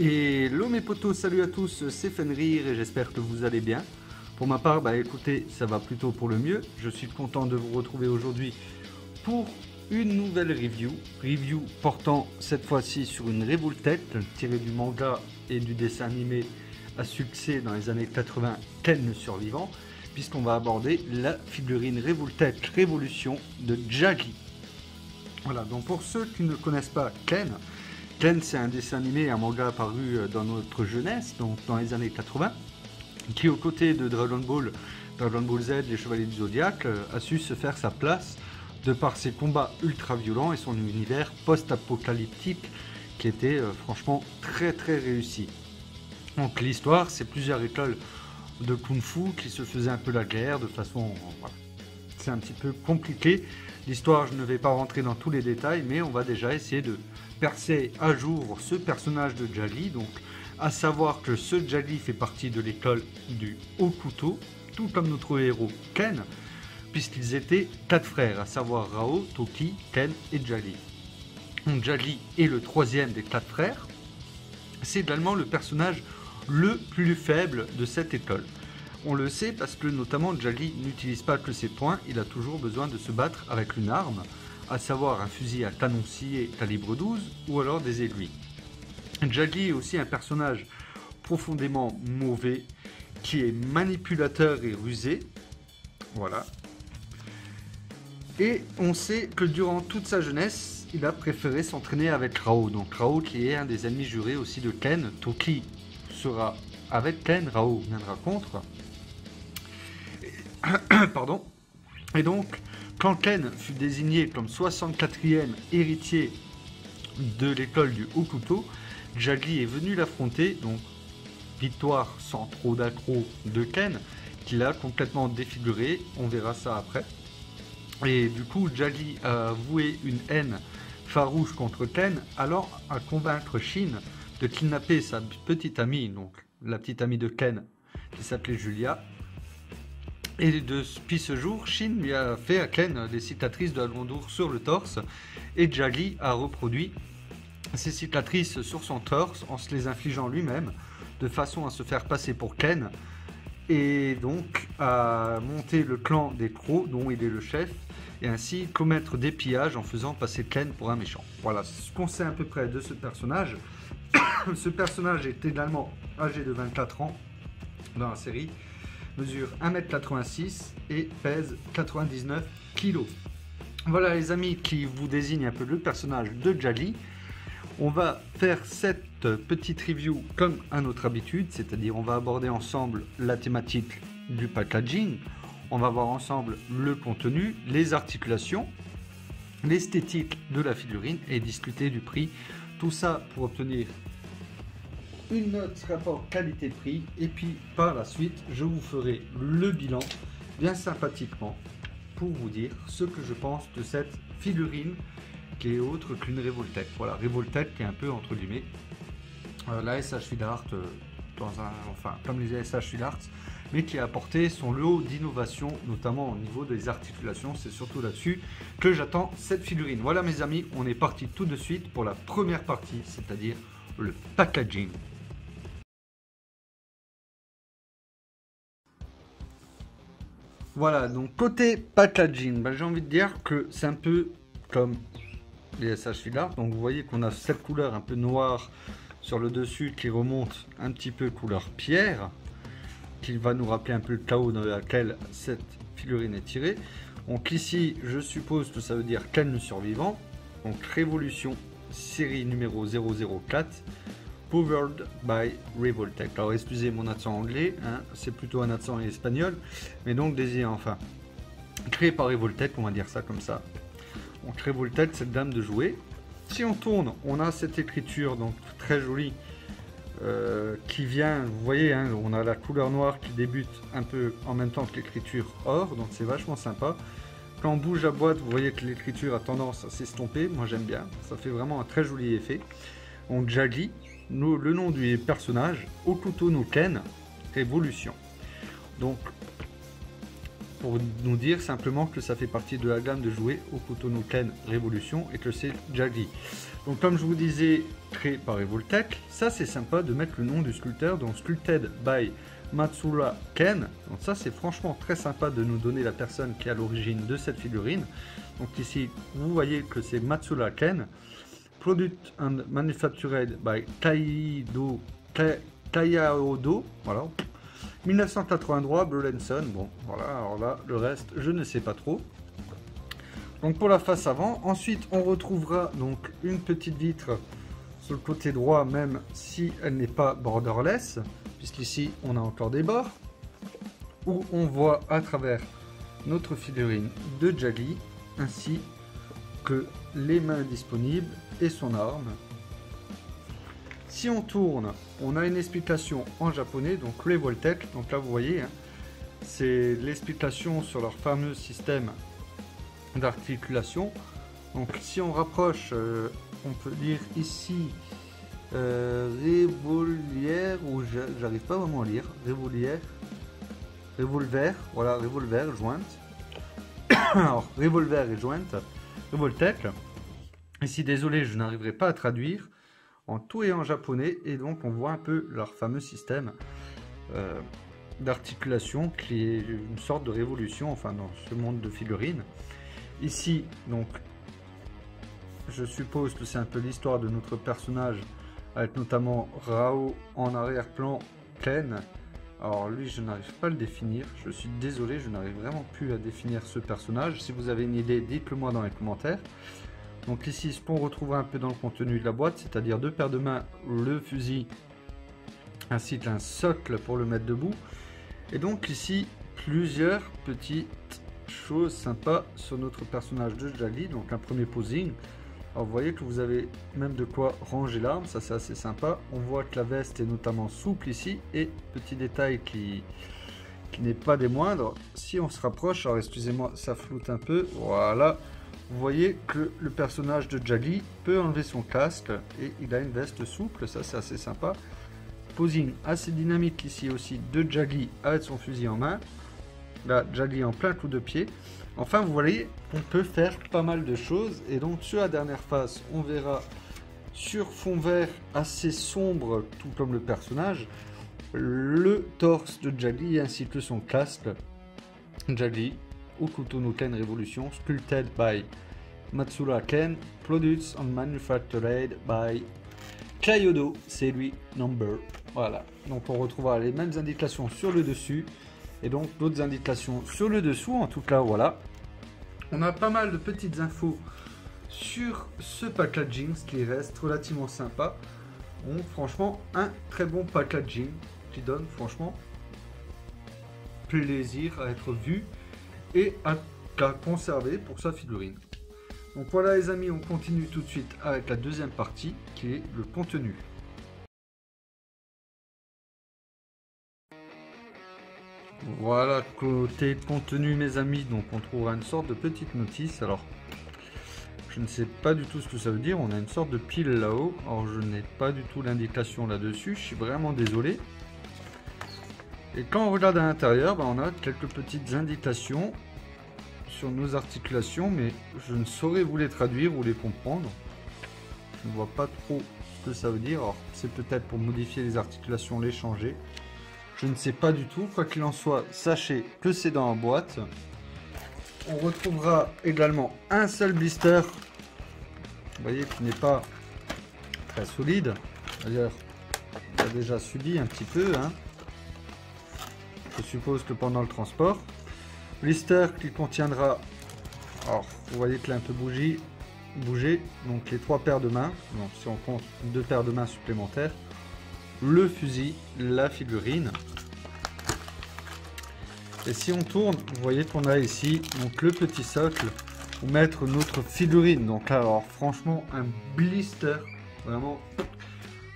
Hello mes potos, salut à tous, c'est Fenrir et j'espère que vous allez bien. Pour ma part, écoutez, ça va plutôt pour le mieux. Je suis content de vous retrouver aujourd'hui pour une nouvelle review portant cette fois-ci sur une Revoltech tirée du manga et du dessin animé à succès dans les années 80, Ken le survivant, puisqu'on va aborder la figurine Revoltech Révolution de Jaggy. Voilà, donc pour ceux qui ne connaissent pas Ken, c'est un dessin animé et un manga apparu dans notre jeunesse, donc dans les années 80, qui aux côtés de Dragon Ball Z, les Chevaliers du Zodiaque, a su se faire sa place de par ses combats ultra violents et son univers post-apocalyptique qui était franchement très réussi. Donc l'histoire, c'est plusieurs écoles de kung-fu qui se faisaient un peu la guerre de façon... Voilà. C'est un petit peu compliqué. L'histoire, je ne vais pas rentrer dans tous les détails, mais on va déjà essayer de percer à jour ce personnage de Jaggy. Donc, à savoir que ce Jaggy fait partie de l'école du haut couteau, tout comme notre héros Ken, puisqu'ils étaient 4 frères, à savoir Rao, Toki, Ken et Jaggy. Donc Jaggy est le troisième des 4 frères. C'est également le personnage le plus faible de cette école. On le sait parce que notamment Jaggy n'utilise pas que ses poings, il a toujours besoin de se battre avec une arme, à savoir un fusil à canon scié calibre 12 ou alors des aiguilles. Jaggy est aussi un personnage profondément mauvais, qui est manipulateur et rusé. Voilà. Et on sait que durant toute sa jeunesse, il a préféré s'entraîner avec Rao. Donc Rao qui est un des ennemis jurés aussi de Ken. Toki sera avec Ken, Rao viendra contre. Pardon. Et donc, quand Ken fut désigné comme 64e héritier de l'école du haut couteau, Jaggy est venu l'affronter, donc victoire sans trop d'accro de Ken, qui l'a complètement défiguré, on verra ça après. Et du coup, Jaggy a voué une haine farouche contre Ken, alors à convaincre Shin de kidnapper sa petite amie, donc la petite amie de Ken, qui s'appelait Julia. Et depuis ce jour, Shin lui a fait à Ken des cicatrices de la Gondour sur le torse, et Jaggy a reproduit ces cicatrices sur son torse en se les infligeant lui-même, de façon à se faire passer pour Ken, et donc à monter le clan des crocs, dont il est le chef, et ainsi commettre des pillages en faisant passer Ken pour un méchant. Voilà ce qu'on sait à peu près de ce personnage. Ce personnage est également âgé de 24 ans dans la série, mesure 1m86 et pèse 99 kg. Voilà les amis qui vous désignent un peu le personnage de Jaggy. On va faire cette petite review comme à notre habitude, c'est-à-dire on va aborder ensemble la thématique du packaging, on va voir ensemble le contenu, les articulations, l'esthétique de la figurine et discuter du prix. Tout ça pour obtenir une note rapport qualité-prix, et puis par la suite je vous ferai le bilan bien sympathiquement pour vous dire ce que je pense de cette figurine qui est autre qu'une Revoltech. Voilà, Revoltech qui est un peu entre guillemets la SH Fillart comme les SH Fillart, mais qui a apporté son lot d'innovation, notamment au niveau des articulations. C'est surtout là-dessus que j'attends cette figurine. Voilà mes amis, on est parti tout de suite pour la première partie, c'est-à-dire le packaging. Voilà, donc côté packaging, j'ai envie de dire que c'est un peu comme les SH Fillart. Donc vous voyez qu'on a cette couleur un peu noire sur le dessus qui remonte un petit peu couleur pierre, qui va nous rappeler un peu le chaos dans lequel cette figurine est tirée. Donc ici, je suppose que ça veut dire Ken le survivant. Donc Révolution, série numéro 004. Powered by Revoltech. Alors excusez mon accent anglais, hein, c'est plutôt un accent espagnol, mais donc créé par Revoltech, on va dire ça comme ça. Donc Revoltech, cette dame de jouets. Si on tourne, on a cette écriture donc très jolie qui vient, vous voyez, hein, on a la couleur noire qui débute un peu en même temps que l'écriture or, donc c'est vachement sympa. Quand on bouge la boîte, vous voyez que l'écriture a tendance à s'estomper, moi j'aime bien, ça fait vraiment un très joli effet. Donc Jaggy, le nom du personnage, au couteau no Ken, Révolution. Donc pour nous dire simplement que ça fait partie de la gamme de jouets Hokuto no Ken Révolution et que c'est Jaggi. Donc comme je vous disais, créé par Revoltech, ça c'est sympa de mettre le nom du sculpteur, donc Sculpted by Matsura Ken. Donc ça c'est franchement très sympa de nous donner la personne qui est à l'origine de cette figurine. Donc ici vous voyez que c'est Matsura Ken. Product and manufactured by Kayaodo, voilà. 1983, Burlenson, bon voilà, alors là le reste je ne sais pas trop. Donc pour la face avant, ensuite on retrouvera donc une petite vitre sur le côté droit, même si elle n'est pas borderless, puisqu'ici on a encore des bords, où on voit à travers notre figurine de Jaggi, ainsi que les mains disponibles et son arme. Si on tourne, on a une explication en japonais, donc Revoltech, donc là vous voyez, hein, c'est l'explication sur leur fameux système d'articulation. Donc si on rapproche, on peut lire ici revolver, ou j'arrive pas vraiment à lire, revolver, voilà, revolver, jointe. Alors, revolver et jointe, Revoltech. Ici, désolé, je n'arriverai pas à traduire. En tout et en japonais, et donc on voit un peu leur fameux système d'articulation qui est une sorte de révolution, enfin dans ce monde de figurines. Ici, donc, je suppose que c'est un peu l'histoire de notre personnage, avec notamment Rao en arrière-plan, Ken. Alors lui, je n'arrive pas à le définir, je suis désolé, je n'arrive vraiment plus à définir ce personnage. Si vous avez une idée, dites-le moi dans les commentaires. Donc ici, ce qu'on retrouvera un peu dans le contenu de la boîte, c'est-à-dire 2 paires de mains, le fusil, ainsi qu'un socle pour le mettre debout. Et donc ici, plusieurs petites choses sympas sur notre personnage de Jaggi. Donc un premier posing. Alors vous voyez que vous avez même de quoi ranger l'arme, ça c'est assez sympa. On voit que la veste est notamment souple ici. Et petit détail qui n'est pas des moindres, si on se rapproche, alors excusez-moi, ça floute un peu, voilà. Vous voyez que le personnage de Jaggi peut enlever son casque et il a une veste souple, ça c'est assez sympa. Posing assez dynamique ici aussi de Jaggi avec son fusil en main. Là, Jaggi en plein coup de pied. Enfin, vous voyez, on peut faire pas mal de choses. Et donc sur la dernière face, on verra sur fond vert assez sombre, tout comme le personnage, le torse de Jaggi ainsi que son casque. Jaggi Hokuto no Ken Révolution, sculpted by Matsura Ken, produced and manufactured by Kayodo, c'est lui, number. Voilà, donc on retrouvera les mêmes indications sur le dessus et donc d'autres indications sur le dessous. En tout cas, voilà. On a pas mal de petites infos sur ce packaging, ce qui reste relativement sympa. Bon, franchement, un très bon packaging qui donne franchement plaisir à être vu et à conserver pour sa figurine. Donc voilà les amis, on continue tout de suite avec la deuxième partie qui est le contenu. Voilà, côté contenu mes amis, donc on trouvera une sorte de petite notice. Alors je ne sais pas du tout ce que ça veut dire, on a une sorte de pile là-haut. Alors je n'ai pas du tout l'indication là-dessus, je suis vraiment désolé. Et quand on regarde à l'intérieur, ben, on a quelques petites indications sur nos articulations, mais je ne saurais vous les traduire ou les comprendre. Je ne vois pas trop ce que ça veut dire. Alors c'est peut-être pour modifier les articulations, les changer. Je ne sais pas du tout. Quoi qu'il en soit, sachez que c'est dans la boîte. On retrouvera également un seul blister. Vous voyez qu'il n'est pas très solide. D'ailleurs, il a déjà subi un petit peu, hein. Je suppose que pendant le transport. Blister qui contiendra, alors vous voyez qu'il a un peu bougé, donc les 3 paires de mains, donc si on compte 2 paires de mains supplémentaires, le fusil, la figurine. Et si on tourne, vous voyez qu'on a ici donc le petit socle pour mettre notre figurine. Donc là, alors franchement un blister, vraiment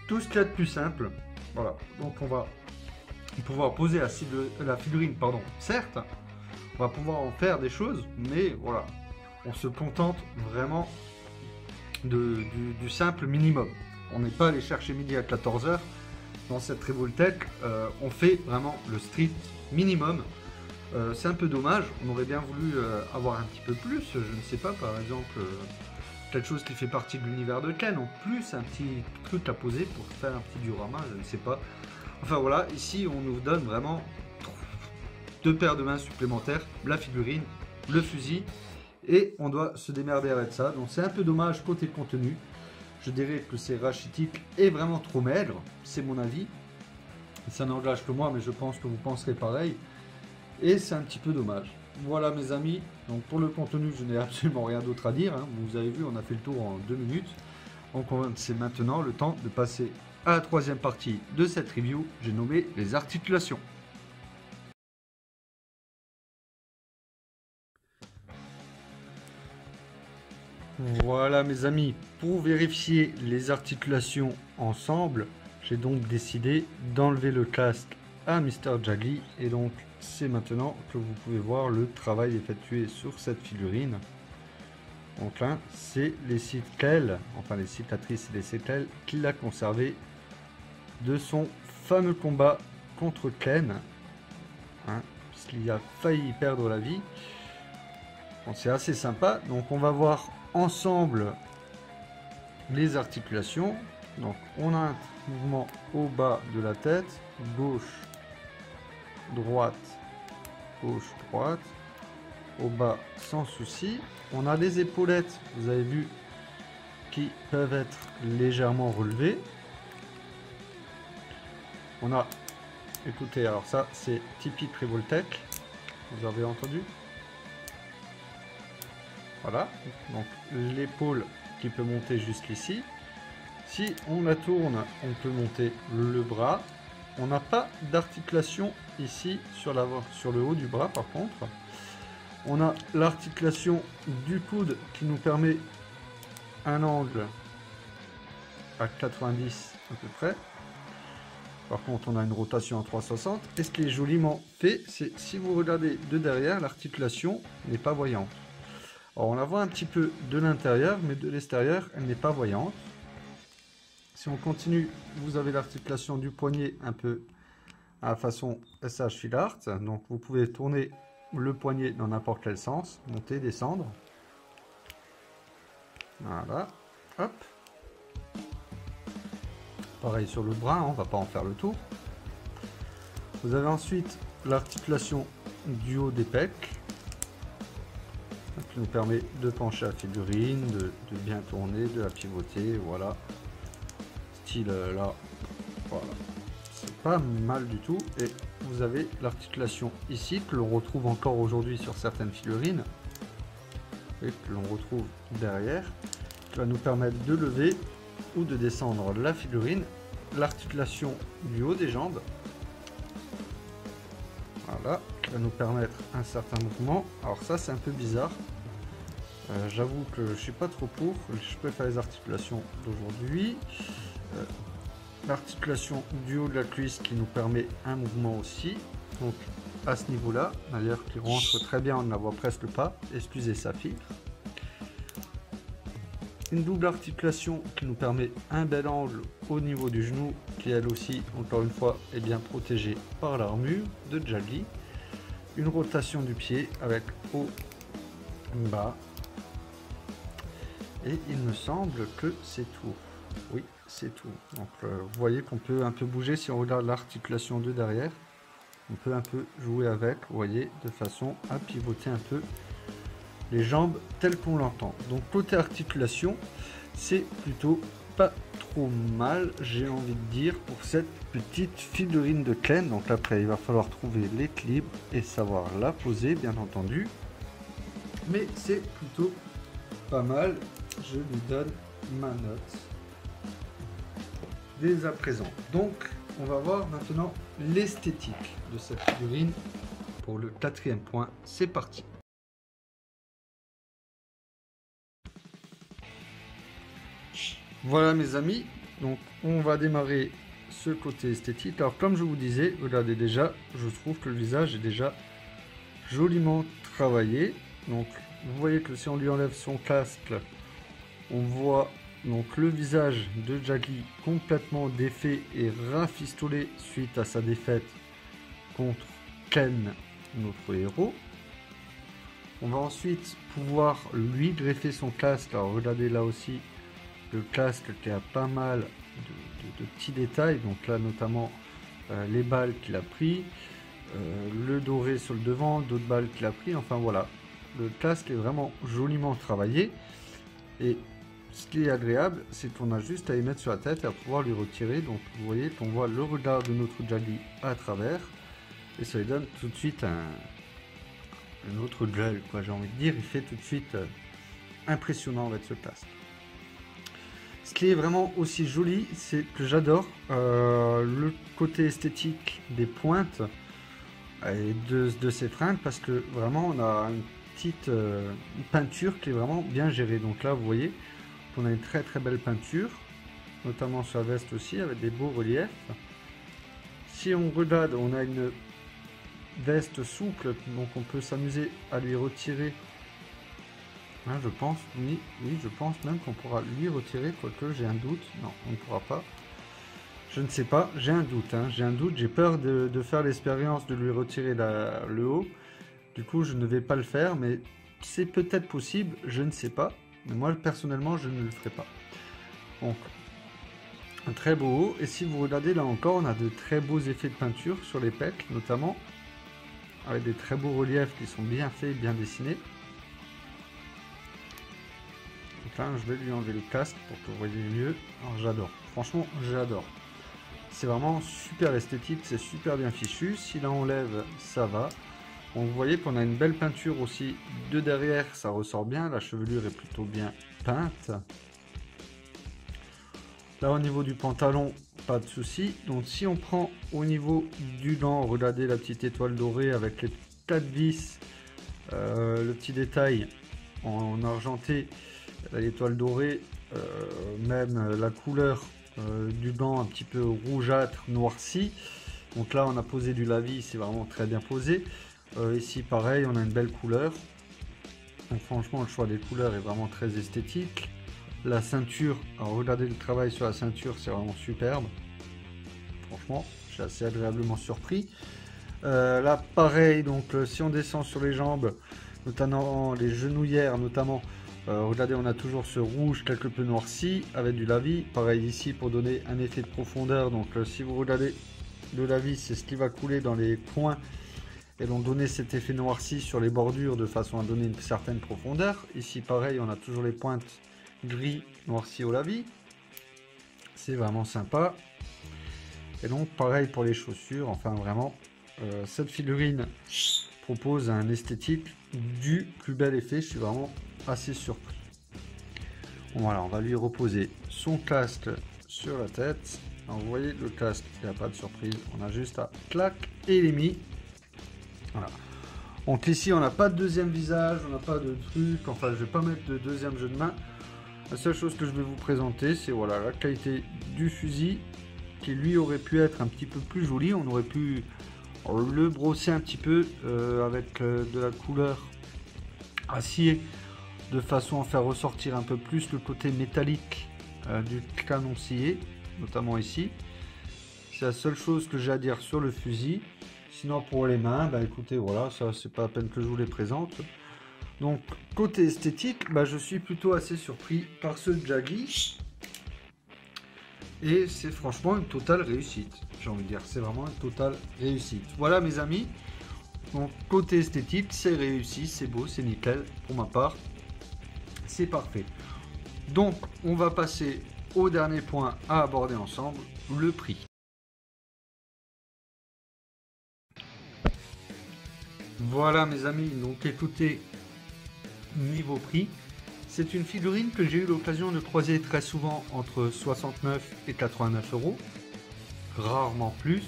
tout ce qu'il y a de plus simple. Voilà, donc on va pouvoir poser la figurine, pardon, certes. On va pouvoir en faire des choses, mais voilà, on se contente vraiment du simple minimum. On n'est pas allé chercher midi à 14 h dans cette Revoltech, on fait vraiment le strict minimum. C'est un peu dommage, on aurait bien voulu avoir un petit peu plus, je ne sais pas, par exemple, quelque chose qui fait partie de l'univers de Ken, en plus un petit truc à poser pour faire un petit diorama, je ne sais pas. Enfin voilà, ici on nous donne vraiment 2 paires de mains supplémentaires, la figurine, le fusil, et on doit se démerder avec ça, donc c'est un peu dommage côté contenu. Je dirais que c'est rachitique et vraiment trop maigre, c'est mon avis. Ça n'engage que moi, mais je pense que vous penserez pareil. Et c'est un petit peu dommage. Voilà mes amis, donc pour le contenu je n'ai absolument rien d'autre à dire, hein. Vous avez vu, on a fait le tour en 2 minutes. Donc c'est maintenant le temps de passer à la troisième partie de cette review, j'ai nommé les articulations. Voilà mes amis, pour vérifier les articulations ensemble, j'ai donc décidé d'enlever le casque à Mr. Jaggy et donc c'est maintenant que vous pouvez voir le travail effectué sur cette figurine. Donc là, c'est les séquelles, enfin les cicatrices et les séquelles qu'il a conservées de son fameux combat contre Ken, hein, puisqu'il a failli perdre la vie. Donc c'est assez sympa. Donc on va voir ensemble les articulations. Donc on a un mouvement au bas de la tête, gauche, droite, gauche, droite, au bas sans souci. On a des épaulettes, vous avez vu, qui peuvent être légèrement relevées. On a, écoutez, alors ça c'est typique Revoltech, vous avez entendu? Voilà, donc l'épaule qui peut monter jusqu'ici. Si on la tourne, on peut monter le bras. On n'a pas d'articulation ici sur le haut du bras par contre. On a l'articulation du coude qui nous permet un angle à 90 à peu près. Par contre, on a une rotation à 360. Et ce qui est joliment fait, c'est si vous regardez de derrière, l'articulation n'est pas voyante. Alors, on la voit un petit peu de l'intérieur, mais de l'extérieur, elle n'est pas voyante. Si on continue, vous avez l'articulation du poignet un peu à la façon SH Fil Art. Donc, vous pouvez tourner le poignet dans n'importe quel sens, monter, descendre. Voilà, hop. Pareil sur le bras, on va pas en faire le tour. Vous avez ensuite l'articulation du haut des pecs, qui nous permet de pencher la figurine, de bien tourner, de la pivoter, voilà. Style là, voilà. C'est pas mal du tout. Et vous avez l'articulation ici, que l'on retrouve encore aujourd'hui sur certaines figurines, et que l'on retrouve derrière, qui va nous permettre de lever ou de descendre la figurine. L'articulation du haut des jambes, voilà, qui va nous permettre un certain mouvement. Alors ça c'est un peu bizarre, j'avoue que je suis pas trop pour, je préfère les articulations d'aujourd'hui. L'articulation du haut de la cuisse qui nous permet un mouvement aussi, donc à ce niveau là, d'ailleurs qui rentre très bien, on ne la voit presque pas, excusez sa fille. Une double articulation qui nous permet un bel angle au niveau du genou, qui elle aussi, encore une fois, est bien protégée par l'armure de Jaggy. Une rotation du pied avec haut, bas. Et il me semble que c'est tout. Oui, c'est tout. Donc vous voyez qu'on peut un peu bouger si on regarde l'articulation de derrière. On peut un peu jouer avec, vous voyez, de façon à pivoter un peu les jambes telles qu'on l'entend. Donc côté articulation, c'est plutôt pas trop mal, j'ai envie de dire, pour cette petite figurine de Ken. Donc après il va falloir trouver l'équilibre et savoir la poser bien entendu, mais c'est plutôt pas mal. Je lui donne ma note dès à présent. Donc on va voir maintenant l'esthétique de cette figurine pour le 4e point. C'est parti. Voilà mes amis, donc on va démarrer ce côté esthétique. Alors comme je vous disais, regardez déjà, je trouve que le visage est déjà joliment travaillé. Donc vous voyez que si on lui enlève son casque, on voit donc le visage de Jaggy complètement défait et rafistolé suite à sa défaite contre Ken notre héros. On va ensuite pouvoir lui greffer son casque. Alors regardez là aussi le casque qui a pas mal de petits détails. Donc là notamment les balles qu'il a pris, le doré sur le devant, d'autres balles qu'il a pris. Enfin voilà, le casque est vraiment joliment travaillé. Et ce qui est agréable, c'est qu'on a juste à y mettre sur la tête et à pouvoir lui retirer. Donc vous voyez qu'on voit le regard de notre Jaggi à travers. Et ça lui donne tout de suite un autre gueule, quoi, j'ai envie de dire. Il fait tout de suite impressionnant avec ce casque. Ce qui est vraiment aussi joli, c'est que j'adore le côté esthétique des pointes et de ces fringues, parce que vraiment on a une petite peinture qui est vraiment bien gérée. Donc là vous voyez qu'on a une très très belle peinture, notamment sur la veste aussi, avec des beaux reliefs. Si on regarde, on a une veste souple, donc on peut s'amuser à lui retirer. Hein, je pense, oui, je pense même qu'on pourra lui retirer, quoique j'ai un doute. Non, on ne pourra pas. Je ne sais pas, j'ai un doute. Hein, j'ai un doute, j'ai peur de faire l'expérience de lui retirer le haut. Du coup, je ne vais pas le faire, mais c'est peut-être possible, je ne sais pas. Mais moi, personnellement, je ne le ferai pas. Donc, un très beau haut. Et si vous regardez là encore, on a de très beaux effets de peinture sur les pecs, notamment, avec des très beaux reliefs qui sont bien faits, bien dessinés. Donc là, je vais lui enlever le casque pour que vous voyez mieux. Alors, j'adore. Franchement, j'adore. C'est vraiment super esthétique, c'est super bien fichu. Si là on lève, ça va. Donc, vous voyez qu'on a une belle peinture aussi de derrière, ça ressort bien. La chevelure est plutôt bien peinte. Là, au niveau du pantalon, pas de souci. Donc, si on prend au niveau du gant, regardez la petite étoile dorée avec les 4 vis, le petit détail en argenté. L'étoile dorée, même la couleur du gant un petit peu rougeâtre, noirci. Donc là on a posé du lavis, c'est vraiment très bien posé. Ici pareil, on a une belle couleur. Donc franchement le choix des couleurs est vraiment très esthétique. La ceinture, alors regardez le travail sur la ceinture, c'est vraiment superbe. Franchement, je suis assez agréablement surpris. Là pareil, donc si on descend sur les jambes, notamment les genouillères notamment, regardez, on a toujours ce rouge quelque peu noirci avec du lavis. Pareil ici pour donner un effet de profondeur. Donc si vous regardez le lavis, c'est ce qui va couler dans les coins et donc donner cet effet noirci sur les bordures de façon à donner une certaine profondeur. Ici pareil, on a toujours les pointes gris noirci au lavis. C'est vraiment sympa. Et donc pareil pour les chaussures. Enfin vraiment, cette figurine propose un esthétique du plus bel effet. Je suis vraiment assez surpris. Bon, voilà, on va lui reposer son casque sur la tête. Alors, vous voyez le casque, il n'y a pas de surprise, on a juste à clac et il est mis. Voilà. Donc ici on n'a pas de deuxième visage, on n'a pas de truc, enfin je vais pas mettre de deuxième jeu de main. La seule chose que je vais vous présenter, c'est voilà la qualité du fusil qui lui aurait pu être un petit peu plus joli. On aurait pu le brosser un petit peu avec de la couleur acier, de façon à faire ressortir un peu plus le côté métallique du canon scié, notamment ici. C'est la seule chose que j'ai à dire sur le fusil. Sinon pour les mains, bah écoutez, voilà, ça c'est pas la peine que je vous les présente. Donc côté esthétique, bah, je suis plutôt assez surpris par ce Jaggi. Et c'est franchement une totale réussite, j'ai envie de dire, c'est vraiment une totale réussite. Voilà mes amis, donc côté esthétique, c'est réussi, c'est beau, c'est nickel pour ma part. C'est parfait. Donc on va passer au dernier point à aborder ensemble, le prix. Voilà mes amis, donc écoutez, niveau prix, c'est une figurine que j'ai eu l'occasion de croiser très souvent entre 69 et 89 euros. Rarement plus,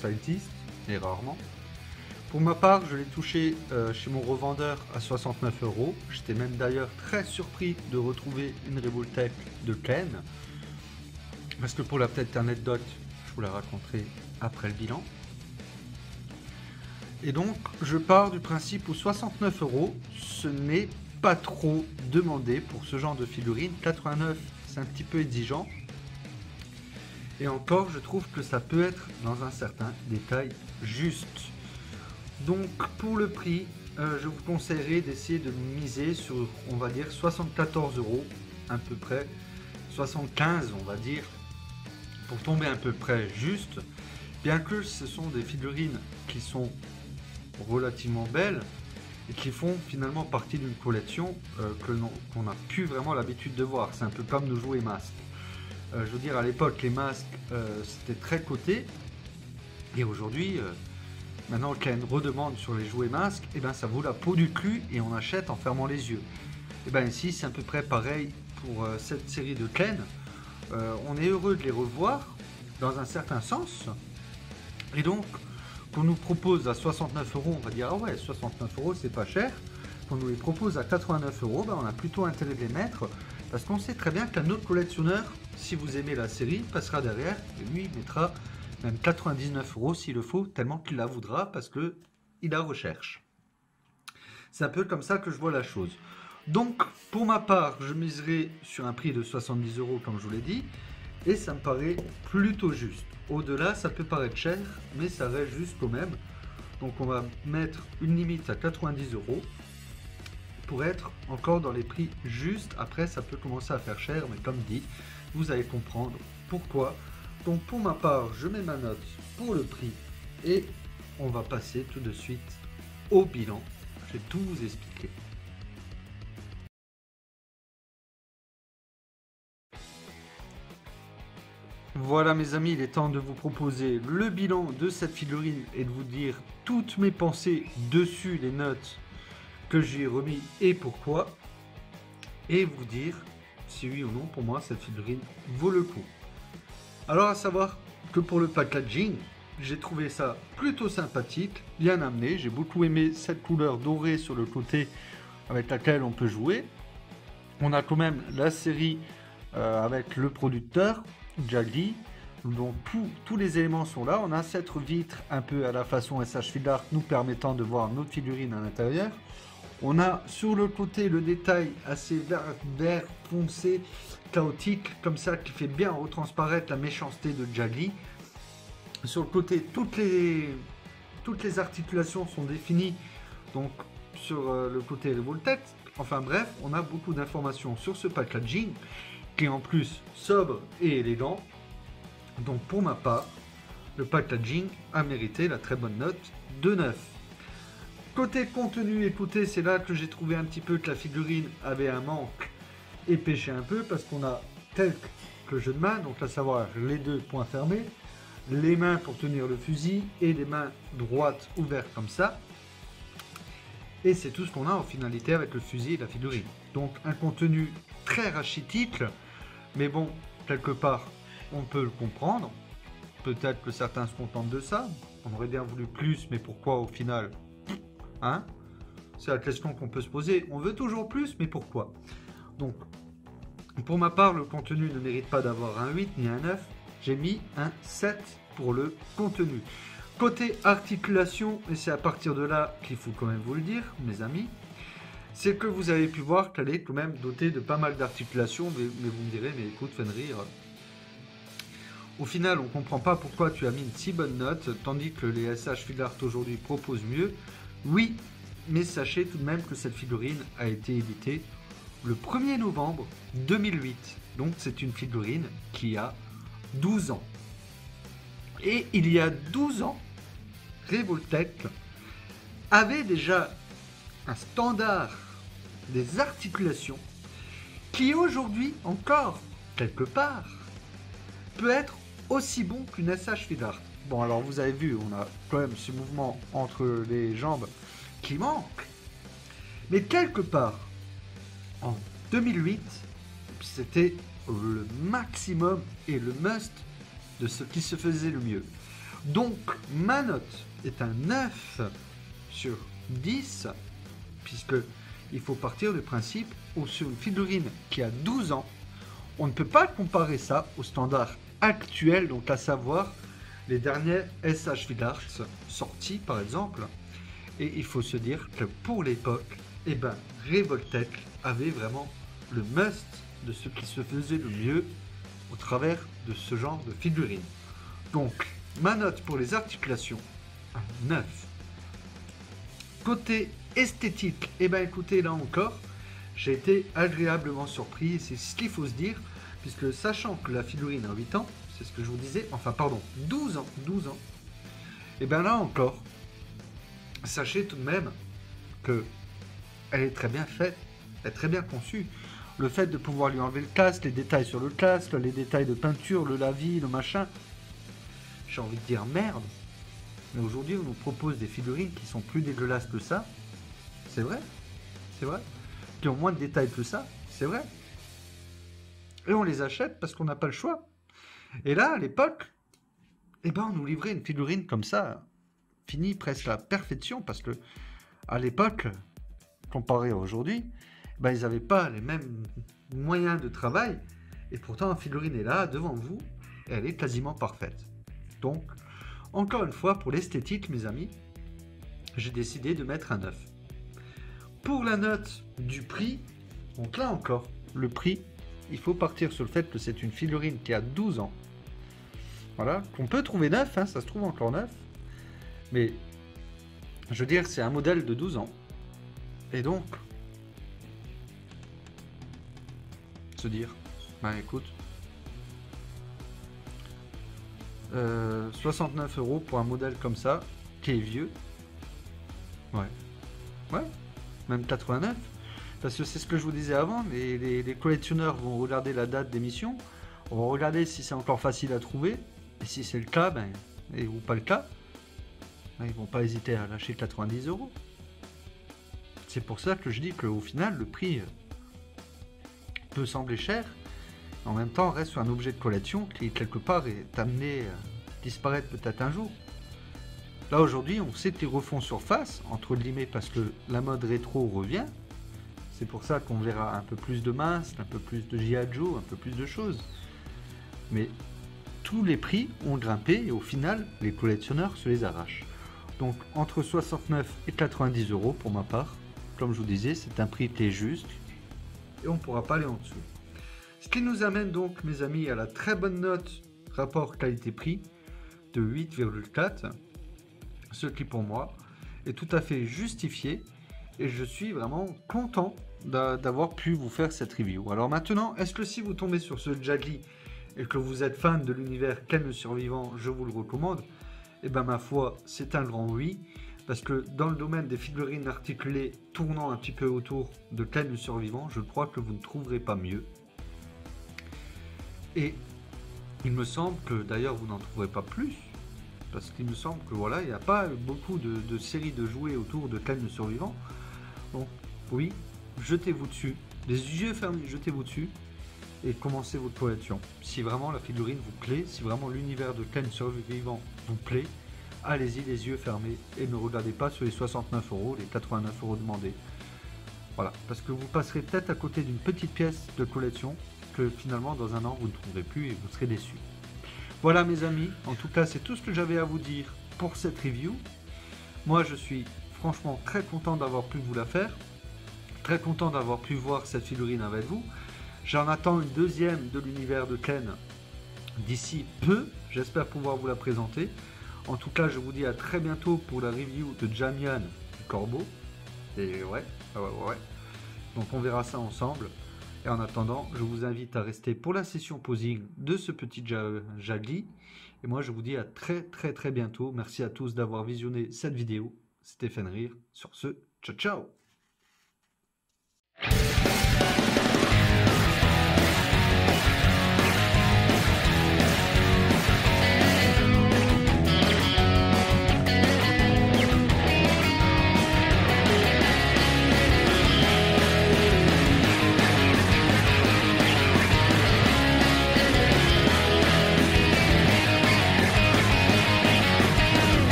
ça existe, mais rarement. Pour ma part, je l'ai touché chez mon revendeur à 69 euros. J'étais même d'ailleurs très surpris de retrouver une Revoltech de Ken. Parce que pour la petite anecdote, je vous la raconterai après le bilan. Et donc, je pars du principe où 69 euros, ce n'est pas trop demandé pour ce genre de figurine. 89, c'est un petit peu exigeant. Et encore, je trouve que ça peut être dans un certain détail juste. Donc pour le prix, je vous conseillerais d'essayer de miser sur, on va dire, 74 € à peu près, 75 on va dire, pour tomber à peu près juste, bien que ce sont des figurines qui sont relativement belles et qui font finalement partie d'une collection qu'on n'a plus vraiment l'habitude de voir. C'est un peu comme nos jouets masques. Je veux dire, à l'époque, les masques, c'était très coté, et aujourd'hui, maintenant qu'il y a une redemande sur les jouets masques, et ben ça vaut la peau du cul et on achète en fermant les yeux. Et bien ici, c'est à peu près pareil pour cette série de Ken. On est heureux de les revoir dans un certain sens, et donc qu'on nous propose à 69 €, on va dire ah ouais, 69 € c'est pas cher. Qu'on nous les propose à 89 €, ben on a plutôt intérêt de les mettre, parce qu'on sait très bien qu'un autre collectionneur, si vous aimez la série, passera derrière et lui mettra même 99 € s'il le faut, tellement qu'il la voudra, parce que il la recherche. C'est un peu comme ça que je vois la chose. Donc pour ma part, je miserai sur un prix de 70 € comme je vous l'ai dit, et ça me paraît plutôt juste. Au-delà, ça peut paraître cher, mais ça reste juste quand même. Donc on va mettre une limite à 90 € pour être encore dans les prix justes. Après, ça peut commencer à faire cher, mais comme dit, vous allez comprendre pourquoi. Donc pour ma part, je mets ma note pour le prix et on va passer tout de suite au bilan. Je vais tout vous expliquer. Voilà mes amis, il est temps de vous proposer le bilan de cette figurine et de vous dire toutes mes pensées dessus, les notes que j'ai remis et pourquoi. Et vous dire si oui ou non pour moi cette figurine vaut le coup. Alors à savoir que pour le packaging, j'ai trouvé ça plutôt sympathique, bien amené. J'ai beaucoup aimé cette couleur dorée sur le côté avec laquelle on peut jouer. On a quand même la série avec le producteur, Jaggi. Donc tous les éléments sont là. On a cette vitre un peu à la façon SH Figart nous permettant de voir notre figurine à l'intérieur. On a sur le côté le détail assez vert foncé, chaotique, comme ça, qui fait bien retransparaître la méchanceté de Jaggi. Sur le côté, toutes les articulations sont définies, donc sur le côté Revoltech. Enfin bref, on a beaucoup d'informations sur ce packaging, qui est en plus sobre et élégant. Donc pour ma part, le packaging a mérité la très bonne note de 9. Côté contenu, écoutez, c'est là que j'ai trouvé un petit peu que la figurine avait un manque et pêchait un peu, parce qu'on a tel que jeu de main, donc à savoir les deux poings fermés, les mains pour tenir le fusil et les mains droites ouvertes comme ça. Et c'est tout ce qu'on a en finalité avec le fusil et la figurine. Donc un contenu très rachitique, mais bon, quelque part, on peut le comprendre. Peut-être que certains se contentent de ça. On aurait bien voulu plus, mais pourquoi au final? Hein? C'est la question qu'on peut se poser. On veut toujours plus, mais pourquoi? Donc, pour ma part, le contenu ne mérite pas d'avoir un 8 ni un 9. J'ai mis un 7 pour le contenu. Côté articulation, et c'est à partir de là qu'il faut quand même vous le dire, mes amis, c'est que vous avez pu voir qu'elle est quand même dotée de pas mal d'articulations, mais vous me direz, mais écoute Fenrir, au final on comprend pas pourquoi tu as mis une si bonne note, tandis que les SH Figart aujourd'hui proposent mieux. Oui, mais sachez tout de même que cette figurine a été éditée le 1er novembre 2008, donc c'est une figurine qui a 12 ans. Et il y a 12 ans, Revoltech avait déjà un standard des articulations qui aujourd'hui encore, quelque part, peut être aussi bon qu'une SH Figart. Bon, alors vous avez vu, on a quand même ce mouvement entre les jambes qui manque. Mais quelque part, en 2008, c'était le maximum et le must de ce qui se faisait le mieux. Donc, ma note est un 9 sur 10, puisque il faut partir du principe où sur une figurine qui a 12 ans, on ne peut pas comparer ça au standard actuel, donc à savoir les dernières SH Figart sorties par exemple. Et il faut se dire que pour l'époque, eh ben, Revoltech avait vraiment le must de ce qui se faisait le mieux au travers de ce genre de figurine. Donc, ma note pour les articulations, un 9. Côté esthétique, et ben écoutez, là encore, j'ai été agréablement surpris, c'est ce qu'il faut se dire, puisque sachant que la figurine a 8 ans, c'est ce que je vous disais, enfin pardon, 12 ans, et bien là encore, sachez tout de même que elle est très bien faite, elle est très bien conçue. Le fait de pouvoir lui enlever le casque, les détails sur le casque, les détails de peinture, le lavis, le machin, j'ai envie de dire merde. Mais aujourd'hui, on nous propose des figurines qui sont plus dégueulasses que ça. C'est vrai, c'est vrai. Qui ont moins de détails que ça, c'est vrai. Et on les achète parce qu'on n'a pas le choix. Et là, à l'époque, eh ben, on nous livrait une figurine comme ça, finie presque à la perfection, parce que à l'époque, comparé à aujourd'hui, ben, ils n'avaient pas les mêmes moyens de travail. Et pourtant, la figurine est là, devant vous, et elle est quasiment parfaite. Donc, encore une fois, pour l'esthétique, mes amis, j'ai décidé de mettre un 9. Pour la note du prix, donc là encore, le prix, il faut partir sur le fait que c'est une figurine qui a 12 ans. Voilà, qu'on peut trouver neuf, hein, ça se trouve encore neuf. Mais, je veux dire, c'est un modèle de 12 ans. Et donc, se dire, ben écoute, 69 € pour un modèle comme ça, qui est vieux. Ouais. Ouais, même 89. Parce que c'est ce que je vous disais avant, les collectionneurs vont regarder la date d'émission, on va regarder si c'est encore facile à trouver, et si c'est le cas, ben, ou pas le cas, ben, ils vont pas hésiter à lâcher 90 €. C'est pour ça que je dis qu'au final, le prix peut sembler cher, en même temps reste un objet de collection qui quelque part est amené à disparaître peut-être un jour. Là aujourd'hui on sait qu'ils refont surface, entre guillemets, parce que la mode rétro revient. C'est pour ça qu'on verra un peu plus de masques, un peu plus de G.I. Joe, un peu plus de choses. Mais tous les prix ont grimpé et au final les collectionneurs se les arrachent. Donc entre 69 et 90 € pour ma part, comme je vous disais, c'est un prix qui est juste et on ne pourra pas aller en dessous. Ce qui nous amène donc, mes amis, à la très bonne note rapport qualité-prix de 8,4, ce qui pour moi est tout à fait justifié et je suis vraiment content d'avoir pu vous faire cette review. Alors maintenant, est-ce que si vous tombez sur ce Jagli et que vous êtes fan de l'univers Ken le Survivant, je vous le recommande? Et ben ma foi, c'est un grand oui, parce que dans le domaine des figurines articulées tournant un petit peu autour de Ken le Survivant, je crois que vous ne trouverez pas mieux. Et il me semble que d'ailleurs vous n'en trouverez pas plus, parce qu'il me semble que voilà, il n'y a pas beaucoup de séries de jouets autour de Ken le Survivant. Donc oui, jetez-vous dessus, les yeux fermés, jetez-vous dessus et commencez votre collection. Si vraiment la figurine vous plaît, si vraiment l'univers de Ken Survivant vous plaît, allez-y les yeux fermés et ne regardez pas sur les 69 €, les 89 € demandés. Voilà, parce que vous passerez peut-être à côté d'une petite pièce de collection que finalement dans un an vous ne trouverez plus et vous serez déçus. Voilà mes amis, en tout cas c'est tout ce que j'avais à vous dire pour cette review. Moi je suis franchement très content d'avoir pu vous la faire, très content d'avoir pu voir cette figurine avec vous. J'en attends une deuxième de l'univers de Ken d'ici peu, j'espère pouvoir vous la présenter. En tout cas je vous dis à très bientôt pour la review de Jamian du Corbeau. Et ouais. Donc on verra ça ensemble. Et en attendant, je vous invite à rester pour la session posing de ce petit Jagli. Et moi, je vous dis à très bientôt. Merci à tous d'avoir visionné cette vidéo. C'était Fenrir. Sur ce, ciao ciao.